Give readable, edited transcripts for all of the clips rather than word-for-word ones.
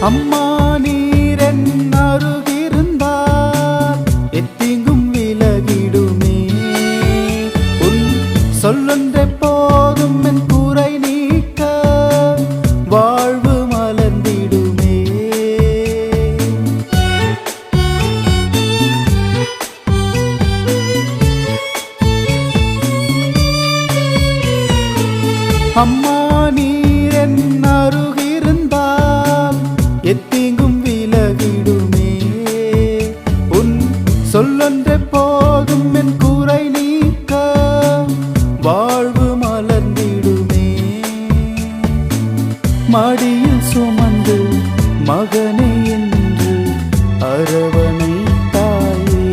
அம்மா நீர் என் அருகிருந்தால் எத்தீங்கும் விலகிடுமே. உன் சொல்லொன்றே போதும் என் குறை நீக்க வாழ்வு மலர்ந்திடுமே. அம்மா நீர் என் அருகிருந்தால் எத்தீங்கும் விலகிடுமே. உன் சொல்லொன்றே போதும் என் குறை நீக்க வாழ்வு மலர்ந்திடுமே. மடியில் சுமந்து மகனே என்று அரவணை தாயே,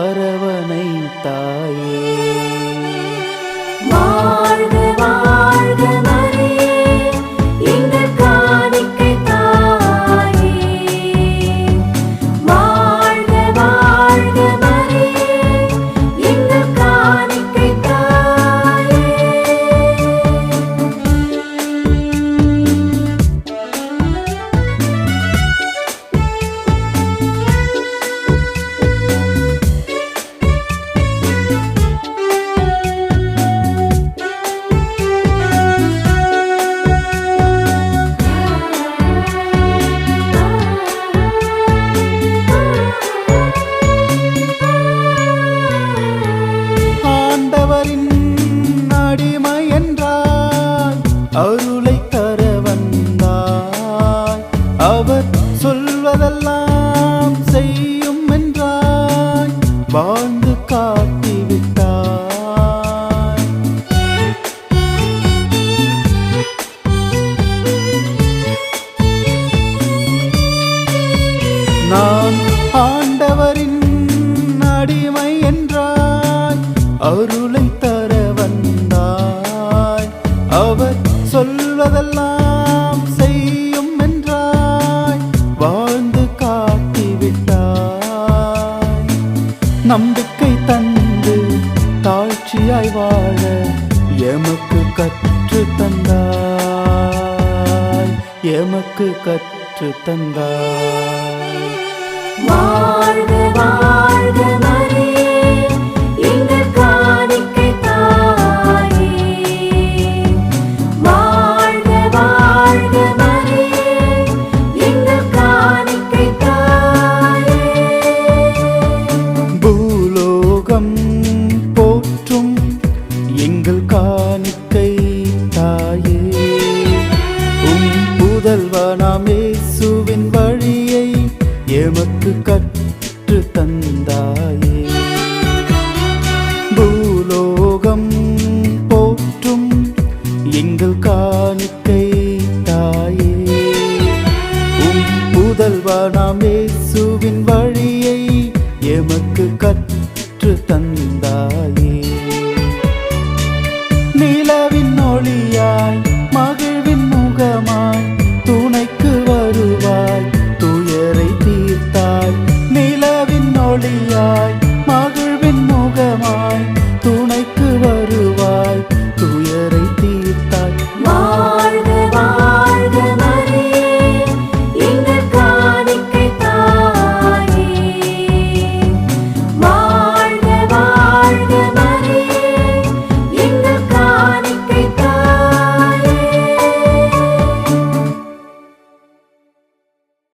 அரவணை தாயே. வாழ்க வாழ்க மரியே, எங்கள் காணிக்கை தாயே. வாழ்க வாழ்க மரியே, எங்கள் காணிக்கை தாயே. அடிமை என்றாய், அருளை தர வந்தாய். அவர் சொல்வதெல்லாம் செய்யும் என்றாய், வாழ்ந்து காட்டிவிட்டாய். நான் ஆண்டவரின் அடிமை என்றாய், அருளை தர வந்தாய். அவர் சொல்வதெல்லாம் செய்யும் என்றாய், வாழ்ந்து காட்டிவிட்டாய். நம்பிக்கை தந்து தாழ்ச்சியாய் வாழ எமக்கு கற்று தந்தாய், எமக்கு கற்று தந்தாய். வாழ்க வாழ்க மரியே, எங்கள் காணிக்கை தாயே. வாழ்க வாழ்க மரியே, எங்கள் காணிக்கை தாயே. பூலோகம் போற்றும் எங்கள் காணிக்கை தாயே, உம் புதல்வனாம் இயேசுவின் வழியை எமக்கு கற்று தந்தாயே. பூலோகம் போற்றும் எங்கள் காணிக்கை தாயே, உம் புதல்வனாம்